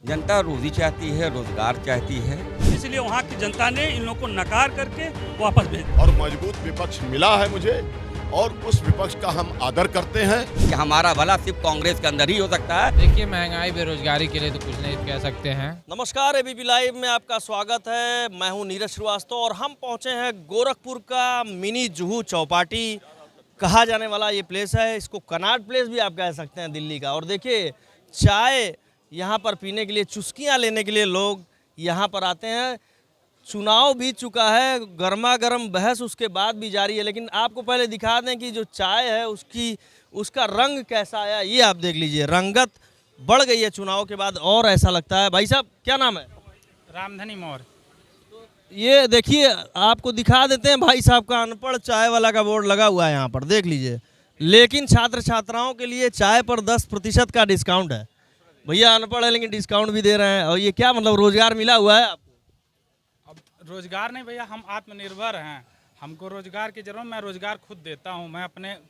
जनता रोजी चाहती है, रोजगार चाहती है। इसलिए वहाँ की जनता ने इन लोगों को नकार करके वापस भेज दिया। और मजबूत विपक्ष मिला है मुझे, और उस विपक्ष का हम आदर करते हैं। कि हमारा भला सिर्फ कांग्रेस के अंदर ही हो सकता है। देखिए, महंगाई बेरोजगारी के लिए तो कुछ नहीं कह सकते हैं। नमस्कार, एबीपी लाइव में आपका स्वागत है। मैं हूं नीरज श्रीवास्तव और हम पहुंचे हैं गोरखपुर का मिनी जुहू चौपाटी कहा जाने वाला ये प्लेस है। इसको कनॉट प्लेस भी आप कह सकते हैं दिल्ली का। और देखिए, चाय यहाँ पर पीने के लिए, चुस्कियाँ लेने के लिए लोग यहाँ पर आते हैं। चुनाव बीत चुका है, गर्मा गर्म बहस उसके बाद भी जारी है, लेकिन आपको पहले दिखा दें कि जो चाय है उसका रंग कैसा आया। ये आप देख लीजिए, रंगत बढ़ गई है चुनाव के बाद और ऐसा लगता है। भाई साहब, क्या नाम है? रामधनी मौर्य। ये देखिए, आपको दिखा देते हैं भाई साहब का अनपढ़ चाय वाला का बोर्ड लगा हुआ है यहाँ पर, देख लीजिए। लेकिन छात्र छात्राओं के लिए चाय पर 10% का डिस्काउंट है। भैया अनपढ़ है लेकिन डिस्काउंट भी दे रहे हैं। और ये क्या मतलब, रोजगार मिला हुआ है आपको? अब रोजगार नहीं भैया, हम आत्मनिर्भर हैं। हमको रोजगार की जरूरत, मैं रोजगार खुद देता हूं। मैं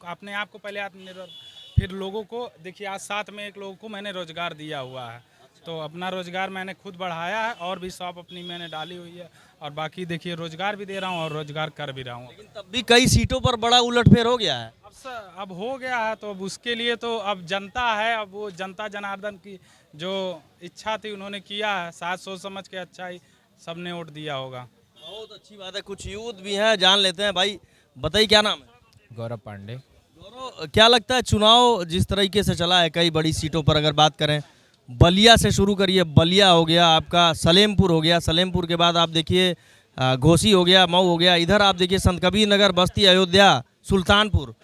अपने आप को पहले आत्मनिर्भर, फिर लोगों को। देखिए, आज साथ में एक लोगों को मैंने रोजगार दिया हुआ है, तो अपना रोजगार मैंने खुद बढ़ाया है। और भी शॉप अपनी मैंने डाली हुई है, और बाकी देखिए रोजगार भी दे रहा हूँ और रोजगार कर भी रहा हूँ। लेकिन तब भी कई सीटों पर बड़ा उलटफेर हो गया है। अब हो गया है, तो अब उसके लिए तो अब जनता है। अब वो जनता जनार्दन की जो इच्छा थी उन्होंने किया है, साथ सोच समझ के अच्छा ही सबने वोट दिया होगा। बहुत अच्छी बात है। कुछ यूथ भी हैं, जान लेते हैं। भाई बताइए, क्या नाम है? गौरव पांडे। गौरव, क्या लगता है चुनाव जिस तरीके से चला है, कई बड़ी सीटों पर अगर बात करें, बलिया से शुरू करिए। बलिया हो गया आपका, सलेमपुर हो गया, सलेमपुर के बाद आप देखिए घोसी हो गया, मऊ हो गया, इधर आप देखिए संत कबीर नगर, बस्ती, अयोध्या, सुल्तानपुर,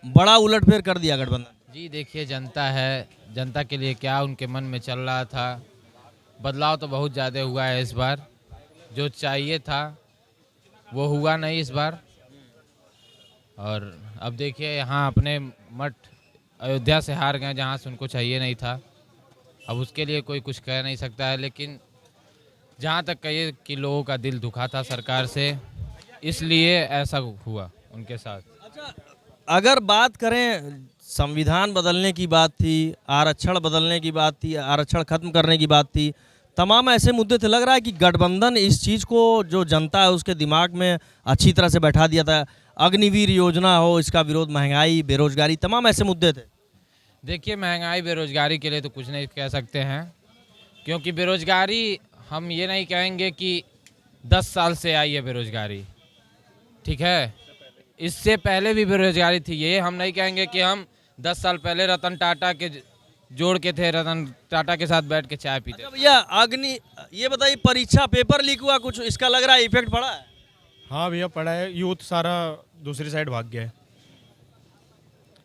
बड़ा उलटफेर कर दिया गठबंधन। जी देखिए, जनता है, जनता के लिए क्या उनके मन में चल रहा था। बदलाव तो बहुत ज़्यादा हुआ है इस बार। जो चाहिए था वो हुआ नहीं इस बार। और अब देखिए, यहाँ अपने मठ अयोध्या से हार गए, जहाँ से उनको चाहिए नहीं था। अब उसके लिए कोई कुछ कह नहीं सकता है, लेकिन जहाँ तक कहिए कि लोगों का दिल दुखा था सरकार से, इसलिए ऐसा हुआ उनके साथ। अच्छा, अगर बात करें, संविधान बदलने की बात थी, आरक्षण बदलने की बात थी, आरक्षण खत्म करने की बात थी, तमाम ऐसे मुद्दे थे। लग रहा है कि गठबंधन इस चीज़ को, जो जनता है उसके दिमाग में अच्छी तरह से बैठा दिया था। अग्निवीर योजना हो, इसका विरोध, महंगाई, बेरोजगारी, तमाम ऐसे मुद्दे थे। देखिए, महंगाई बेरोजगारी के लिए तो कुछ नहीं कह सकते हैं, क्योंकि बेरोजगारी हम ये नहीं कहेंगे कि 10 साल से आई है बेरोजगारी, ठीक है। इससे पहले भी बेरोजगारी थी। ये हम नहीं कहेंगे कि हम 10 साल पहले रतन टाटा के जोड़ के थे, रतन टाटा के साथ बैठ के चाय पीते। अच्छा भैया, ये बताइए, परीक्षा पेपर लीक हुआ, कुछ इसका लग रहा है इफेक्ट पड़ा है? हाँ भैया, पड़ा है। यूथ सारा दूसरी साइड भाग गया है,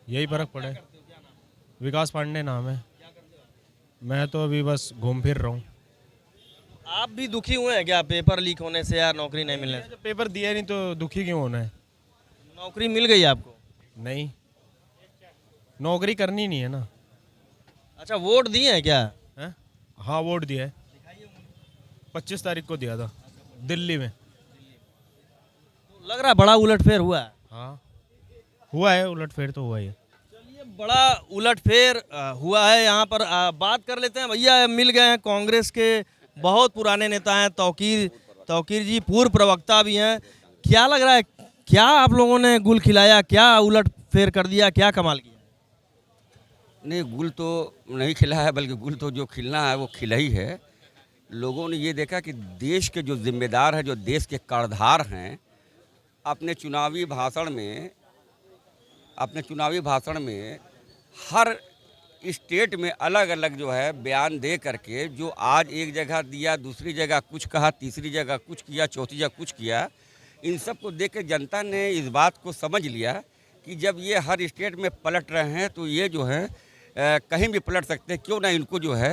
यही फर्क पड़ा है। विकास पांडे नाम है। मैं तो अभी बस घूम फिर रहा हूँ। आप भी दुखी हुए हैं क्या पेपर लीक होने से या नौकरी नहीं मिलने से? जब पेपर दिया नहीं तो दुखी क्यों होना है? नौकरी मिल गई आपको? नहीं, नौकरी करनी नहीं है ना। अच्छा, वोट दिए हैं क्या? है? हाँ, वोट दिया है। 25 तारीख को दिया था, दिल्ली में। लग रहा है बड़ा उलटफेर हुआ है। हाँ, हुआ है उलटफेर, तो हुआ ही है। चलिए, बड़ा उलटफेर हुआ है। यहाँ पर बात कर लेते हैं। भैया मिल गए हैं, कांग्रेस के बहुत पुराने नेता हैं, तौकीर जी पूर्व प्रवक्ता भी हैं। क्या लग रहा है, क्या आप लोगों ने गुल खिलाया, क्या उलटफेर कर दिया, क्या कमाल किया? नहीं, गुल तो नहीं खिला है, बल्कि गुल तो जो खिलना है वो खिला ही है। लोगों ने ये देखा कि देश के जो जिम्मेदार हैं, जो देश के कर्णधार हैं, अपने चुनावी भाषण में हर स्टेट में अलग अलग जो है बयान दे करके, जो आज एक जगह दिया, दूसरी जगह कुछ कहा, तीसरी जगह कुछ किया, चौथी जगह कुछ किया, इन सब को देख के जनता ने इस बात को समझ लिया कि जब ये हर स्टेट में पलट रहे हैं तो ये जो है कहीं भी पलट सकते हैं, क्यों ना इनको जो है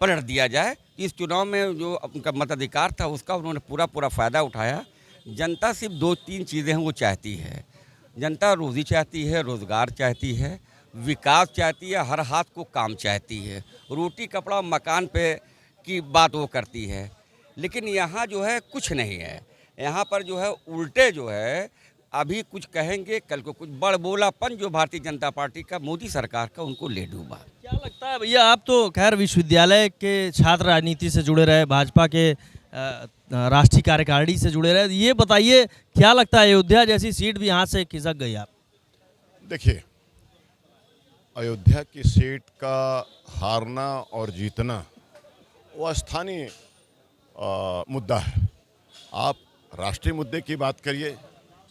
पलट दिया जाए। इस चुनाव में जो उनका मताधिकार था उसका उन्होंने पूरा फ़ायदा उठाया। जनता सिर्फ 2-3 चीज़ें हैं वो चाहती है। जनता रोज़ी चाहती है, रोज़गार चाहती है, विकास चाहती है, हर हाथ को काम चाहती है, रोटी कपड़ा मकान पे की बात वो करती है। लेकिन यहाँ जो है कुछ नहीं है। यहाँ पर जो है उल्टे जो है, अभी कुछ कहेंगे, कल को कुछ बड़ बोलापन जो भारतीय जनता पार्टी का, मोदी सरकार का, उनको ले डूबा। क्या लगता है भैया, आप तो खैर विश्वविद्यालय के छात्र राजनीति से जुड़े रहे, भाजपा के राष्ट्रीय कार्यकारिणी से जुड़े रहे, ये बताइए क्या लगता है अयोध्या जैसी सीट भी यहाँ से खिसक गई आप? देखिए, अयोध्या की सीट का हारना और जीतना वो स्थानीय मुद्दा है। आप राष्ट्रीय मुद्दे की बात करिए।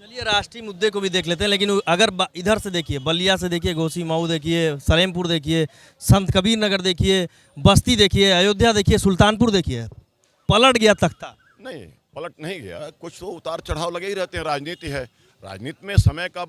चलिए राष्ट्रीय मुद्दे को भी देख लेते हैं, लेकिन अगर इधर से देखिए, बलिया से देखिए, घोसी मऊ देखिए, सलेमपुर देखिए, संत कबीर नगर देखिए, बस्ती देखिए, अयोध्या देखिए, सुल्तानपुर देखिए, पलट गया तख्ता। नहीं, पलट नहीं गया। कुछ तो उतार चढ़ाव लगे ही रहते हैं, राजनीति है। राजनीति में समय का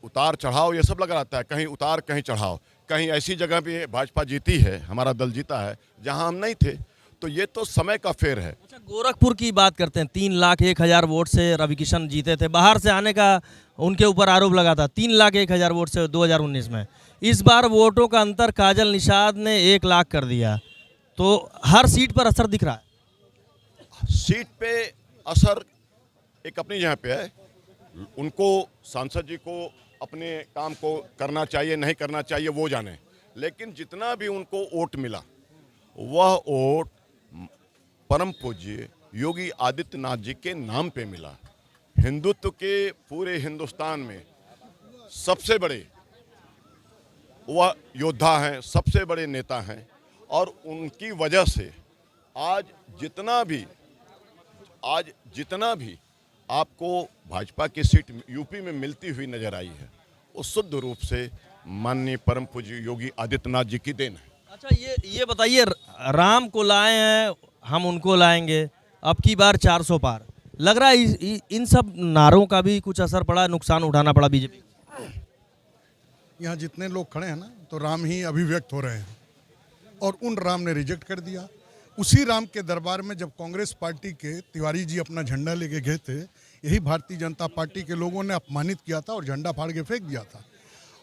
उतार चढ़ाव ये सब लगा रहता है, कहीं उतार कहीं चढ़ाव। कहीं ऐसी जगह भी भाजपा जीती है, हमारा दल जीता है, जहां हम नहीं थे। तो ये तो समय का फेर है। अच्छा, गोरखपुर की बात करते हैं। 3,01,000 वोट से रविकिशन जीते थे। बाहर से आने का उनके ऊपर आरोप लगा था, 3,01,000 वोट से 2019 में। इस बार वोटों का अंतर काजल निषाद ने 1 लाख कर दिया, तो हर सीट पर असर दिख रहा है। सीट पे असर एक अपनी जगह पे है। उनको, सांसद जी को अपने काम को करना चाहिए, नहीं करना चाहिए वो जाने। लेकिन जितना भी उनको वोट मिला, वह वोट परम पूज्य योगी आदित्यनाथ जी के नाम पे मिला। हिंदुत्व के पूरे हिंदुस्तान में सबसे बड़े वह योद्धा हैं, सबसे बड़े नेता हैं, और उनकी वजह से आज जितना भी आपको भाजपा की सीट यूपी में मिलती हुई नजर आई है, वो शुद्ध रूप से माननीय परम पूज्य योगी आदित्यनाथ जी की देन है। अच्छा, ये बताइए, राम को लाए हैं, हम उनको लाएंगे, अब की बार 400 पार, लग रहा है इन सब नारों का भी कुछ असर पड़ा, नुकसान उठाना पड़ा बीजेपी? यहाँ जितने लोग खड़े हैं ना, तो राम ही अभिव्यक्त हो रहे हैं, और उन राम ने रिजेक्ट कर दिया। उसी राम के दरबार में जब कांग्रेस पार्टी के तिवारी जी अपना झंडा लेके गए थे, यही भारतीय जनता पार्टी के लोगों ने अपमानित किया था और झंडा फाड़ के फेंक दिया था।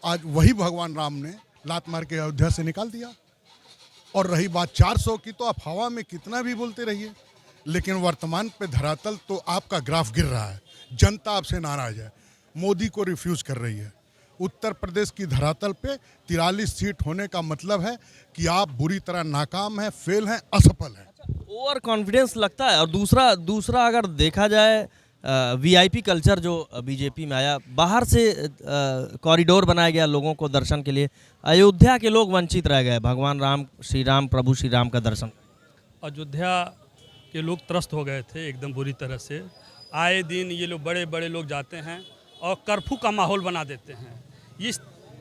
आज वही भगवान राम ने लात मार के अयोध्या से निकाल दिया। और रही बात 400 की, तो आप हवा में कितना भी बोलते रहिए, लेकिन वर्तमान पे धरातल तो आपका ग्राफ गिर रहा है। जनता आपसे नाराज है, मोदी को रिफ्यूज कर रही है। उत्तर प्रदेश की धरातल पे 43 सीट होने का मतलब है कि आप बुरी तरह नाकाम हैं, फेल हैं, असफल हैं। ओवर कॉन्फिडेंस लगता है। और दूसरा अगर देखा जाए, वीआईपी कल्चर जो बीजेपी में आया, बाहर से कॉरिडोर बनाया गया लोगों को दर्शन के लिए, अयोध्या के लोग वंचित रह गए भगवान राम, श्री राम, प्रभु श्री राम का दर्शन। अयोध्या के लोग त्रस्त हो गए थे एकदम बुरी तरह से। आए दिन ये लोग बड़े बड़े लोग जाते हैं और कर्फ्यू का माहौल बना देते हैं। ये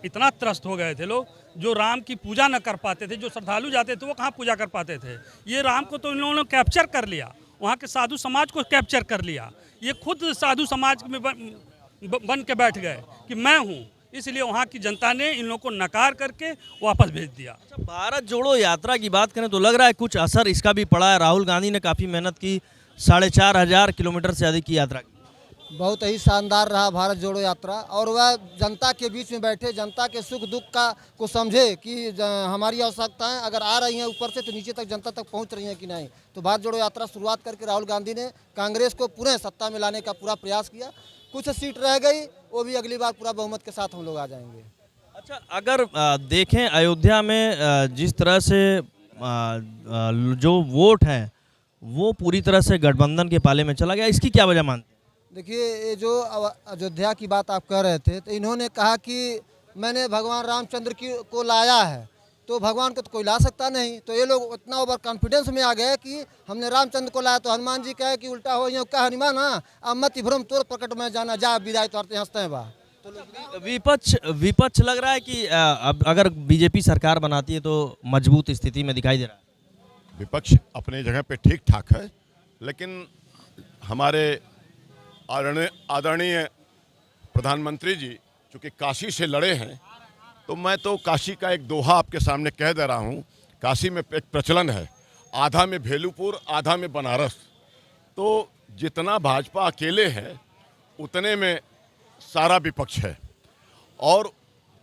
इतना त्रस्त हो गए थे लोग, जो राम की पूजा न कर पाते थे, जो श्रद्धालु जाते थे वो कहाँ पूजा कर पाते थे। ये राम को तो इन लोगों ने कैप्चर कर लिया, वहाँ के साधु समाज को कैप्चर कर लिया। ये खुद साधु समाज में बन के बैठ गए कि मैं हूँ, इसलिए वहाँ की जनता ने इन लोगों को नकार करके वापस भेज दिया। अच्छा, भारत जोड़ो यात्रा की बात करें तो लग रहा है कुछ असर इसका भी पड़ा है। राहुल गांधी ने काफ़ी मेहनत की, 4,500 किलोमीटर से अधिक की यात्रा की। बहुत ही शानदार रहा भारत जोड़ो यात्रा, और वह जनता के बीच में बैठे, जनता के सुख दुख को समझे कि हमारी आवश्यकताएं अगर आ रही हैं ऊपर से, तो नीचे तक जनता तक पहुंच रही हैं कि नहीं। तो भारत जोड़ो यात्रा शुरुआत करके राहुल गांधी ने कांग्रेस को पूरे सत्ता में लाने का पूरा प्रयास किया। कुछ सीट रह गई, वो भी अगली बार पूरा बहुमत के साथ हम लोग आ जाएंगे। अच्छा, अगर देखें अयोध्या में जिस तरह से जो वोट है वो पूरी तरह से गठबंधन के पाले में चला गया, इसकी क्या वजह मानते हैं? देखिए, ये जो अयोध्या की बात आप कह रहे थे, तो इन्होंने कहा कि मैंने भगवान रामचंद्र को लाया है, तो भगवान को तो कोई ला सकता नहीं। तो ये लोग इतना ओवर कॉन्फिडेंस में आ गए कि हमने रामचंद्र को लाया। तो हनुमान जी कहे कि उल्टा हो यूँ कहा हनुमान, अब मत भ्रम तोड़ प्रकट में जाना, जा विदाई तोड़ते हंसते हैं बा। तो विपक्ष लग रहा है कि अब अगर बीजेपी सरकार बनाती है तो मजबूत स्थिति में दिखाई दे रहा है। विपक्ष अपने जगह पे ठीक ठाक है, लेकिन हमारे आदरणीय प्रधानमंत्री जी चूँकि काशी से लड़े हैं, तो मैं तो काशी का एक दोहा आपके सामने कह दे रहा हूँ। काशी में एक प्रचलन है, आधा में भेलूपुर आधा में बनारस। तो जितना भाजपा अकेले है उतने में सारा विपक्ष है। और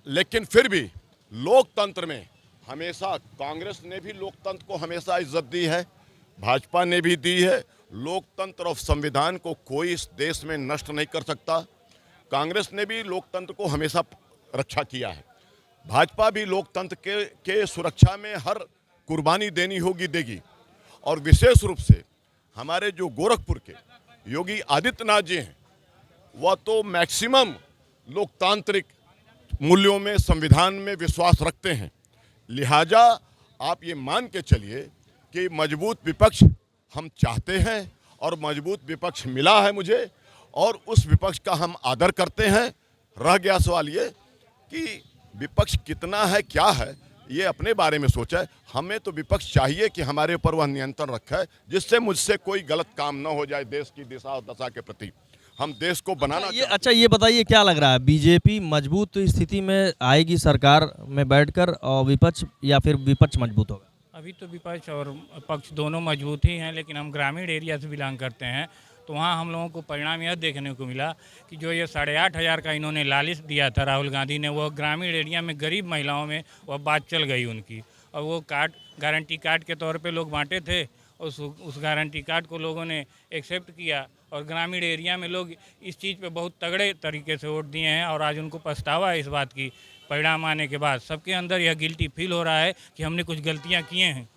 लेकिन फिर भी लोकतंत्र में हमेशा कांग्रेस ने भी लोकतंत्र को हमेशा इज्जत दी है, भाजपा ने भी दी है। लोकतंत्र और संविधान को कोई इस देश में नष्ट नहीं कर सकता। कांग्रेस ने भी लोकतंत्र को हमेशा रक्षा किया है। भाजपा भी लोकतंत्र के सुरक्षा में हर कुर्बानी देनी होगी, देगी। और विशेष रूप से हमारे जो गोरखपुर के योगी आदित्यनाथ जी हैं, वह तो मैक्सिमम लोकतांत्रिक मूल्यों में, संविधान में विश्वास रखते हैं। लिहाजा आप ये मान के चलिए कि मजबूत विपक्ष हम चाहते हैं और मजबूत विपक्ष मिला है मुझे, और उस विपक्ष का हम आदर करते हैं। रह गया सवाल ये कि विपक्ष कितना है, क्या है, ये अपने बारे में सोचा है। हमें तो विपक्ष चाहिए कि हमारे ऊपर वह नियंत्रण रखे, जिससे मुझसे कोई गलत काम न हो जाए देश की दिशा और दशा के प्रति। हम देश को बनाना अच्छा ये बताइए, क्या लग रहा है, बीजेपी मजबूत स्थिति में आएगी सरकार में बैठकर, और विपक्ष, या फिर विपक्ष मजबूत होगा? अभी तो विपक्ष और पक्ष दोनों मजबूत ही हैं, लेकिन हम ग्रामीण एरिया से बिलोंग करते हैं, तो वहाँ हम लोगों को परिणाम यह देखने को मिला कि जो ये 8,500 का इन्होंने लालच दिया था राहुल गांधी ने, वो ग्रामीण एरिया में गरीब महिलाओं में वह बात चल गई उनकी, और वो कार्ड गारंटी कार्ड के तौर पे लोग बांटे थे, उस गारंटी कार्ड को लोगों ने एक्सेप्ट किया, और ग्रामीण एरिया में लोग इस चीज़ पे बहुत तगड़े तरीके से वोट दिए हैं, और आज उनको पछतावा है इस बात की। परिणाम आने के बाद सबके अंदर यह गिल्टी फील हो रहा है कि हमने कुछ गलतियाँ किए हैं।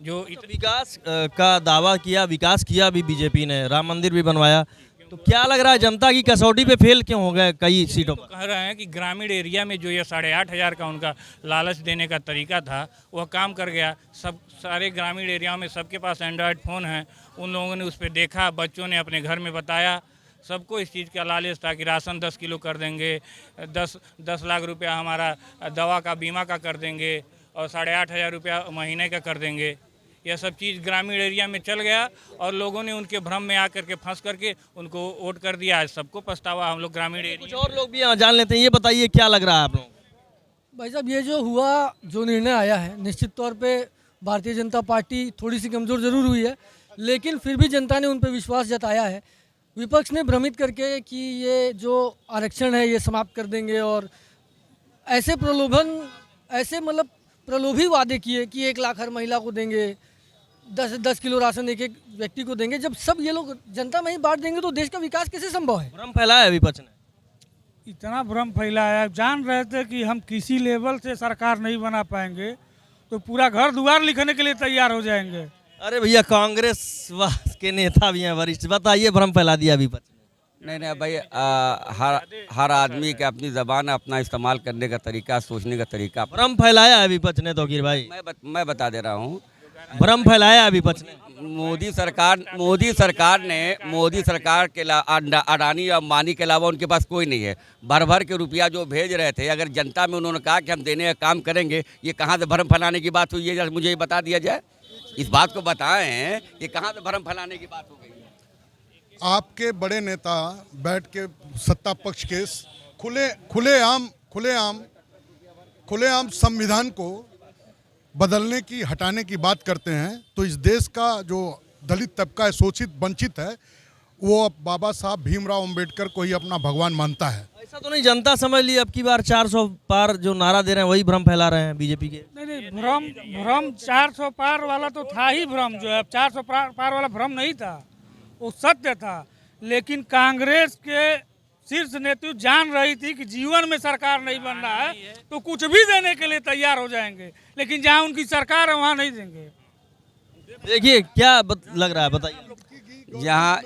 जो विकास का दावा किया, विकास किया भी बीजेपी ने, राम मंदिर भी बनवाया, तो क्या लग रहा है जनता की कसौटी पे फेल क्यों हो गए कई सीटों पर? कह रहे हैं कि ग्रामीण एरिया में जो ये 8,500 का उनका लालच देने का तरीका था, वह काम कर गया। सारे ग्रामीण एरियाओं में सबके पास एंड्रॉयड फ़ोन है, उन लोगों ने उस पर देखा, बच्चों ने अपने घर में बताया, सबको इस चीज़ का लालच था कि राशन 10 किलो कर देंगे, 10 लाख रुपया हमारा दवा का बीमा का कर देंगे, और 8,500 रुपया महीने का कर देंगे। यह सब चीज़ ग्रामीण एरिया में चल गया, और लोगों ने उनके भ्रम में आकर के फंस करके उनको वोट कर दिया। आज सबको पछतावा, हम लोग ग्रामीण एरिया। कुछ और लोग भी यहाँ जान लेते हैं, ये बताइए क्या लग रहा है आप लोगों को? भाई साहब, ये जो हुआ, जो निर्णय आया है, निश्चित तौर पे भारतीय जनता पार्टी थोड़ी सी कमज़ोर ज़रूर हुई है, लेकिन फिर भी जनता ने उन पर विश्वास जताया है। विपक्ष ने भ्रमित करके कि ये जो आरक्षण है ये समाप्त कर देंगे, और ऐसे ऐसे मतलब प्रलोभी वादे किए कि 1 लाख हर महिला को देंगे, 10 किलो राशन एक व्यक्ति को देंगे। जब सब ये लोग जनता में ही बांट देंगे तो देश का विकास कैसे संभव है? भ्रम फैलाया विपक्ष ने, इतना भ्रम फैलाया। जान रहे थे कि हम किसी लेवल से सरकार नहीं बना पाएंगे, तो पूरा घर द्वार लिखने के लिए तैयार हो जाएंगे। अरे भैया, कांग्रेस के नेता भी हैं वरिष्ठ, बताइए भ्रम फैला दिया विपक्ष ने। नहीं भाई, हर आदमी के अपनी ज़बान, अपना इस्तेमाल करने का तरीका, सोचने का तरीका। भ्रम फैलाया है विपक्ष ने तो गिर भाई, मैं बता दे रहा हूँ, भ्रम फैलाया है विपक्ष ने। मोदी सरकार के अडानी और अंबानी के अलावा उनके पास कोई नहीं है। भर भर के रुपया जो भेज रहे थे, अगर जनता में उन्होंने कहा कि हम देने का काम करेंगे, ये कहाँ से भ्रम फैलाने की बात हुई? ये मुझे बता दिया जाए, इस बात को बताएं, ये कहाँ से भ्रम फैलाने की बात हो गई है? आपके बड़े नेता बैठ के सत्ता पक्ष के खुलेआम संविधान को बदलने की, हटाने की बात करते हैं, तो इस देश का जो दलित तबका है, शोषित वंचित है, वो बाबा साहब भीमराव अंबेडकर को ही अपना भगवान मानता है। ऐसा तो नहीं जनता समझ ली अब की बार 400 पार जो नारा दे रहे हैं वही भ्रम फैला रहे हैं बीजेपी के? नहीं, भ्रम 400 पार वाला तो था ही भ्रम, जो है 400 पार वाला भ्रम नहीं था, वो सत्य था। लेकिन कांग्रेस के शीर्ष नेतृत्व जान रही थी कि जीवन में सरकार नहीं बन रहा है, तो कुछ भी देने के लिए तैयार हो जाएंगे, लेकिन जहां उनकी सरकार है वहां नहीं देंगे। देखिए क्या लग रहा है, बताइए।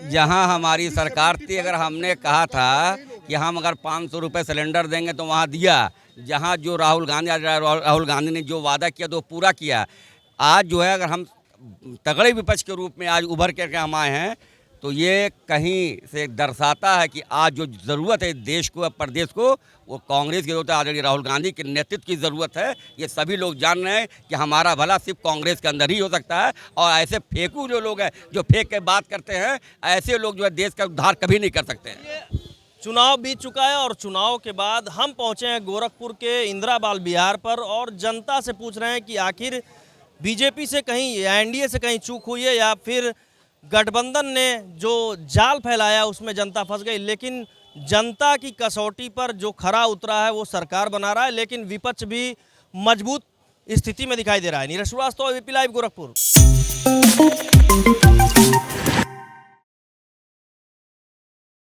जहाँ हमारी सरकार थी, अगर हमने कहा था कि हम अगर 500 रुपये सिलेंडर देंगे तो वहाँ दिया। जहाँ जो राहुल गांधी ने जो वादा किया तो पूरा किया। आज जो है, अगर हम तगड़े विपक्ष के रूप में आज उभर करके हम आए हैं, तो ये कहीं से दर्शाता है कि आज जो ज़रूरत है देश को, प्रदेश को, वो कांग्रेस की ज़रूरत है, आदरणीय राहुल गांधी के नेतृत्व की ज़रूरत है। ये सभी लोग जान रहे हैं कि हमारा भला सिर्फ कांग्रेस के अंदर ही हो सकता है, और ऐसे फेंकू जो लोग हैं, जो फेंक के बात करते हैं, ऐसे लोग जो है देश का उद्धार कभी नहीं कर सकते हैं। चुनाव बीत चुका है, और चुनाव के बाद हम पहुँचे हैं गोरखपुर के इंदिरा बाल विहार पर, और जनता से पूछ रहे हैं कि आखिर बीजेपी से कहीं, एनडीए से कहीं चूक हुई है, या फिर गठबंधन ने जो जाल फैलाया उसमें जनता फंस गई। लेकिन जनता की कसौटी पर जो खरा उतरा है वो सरकार बना रहा है, लेकिन विपक्ष भी मजबूत स्थिति में दिखाई दे रहा है। Neeraj Srivastava, ABP live, Gorakhpur.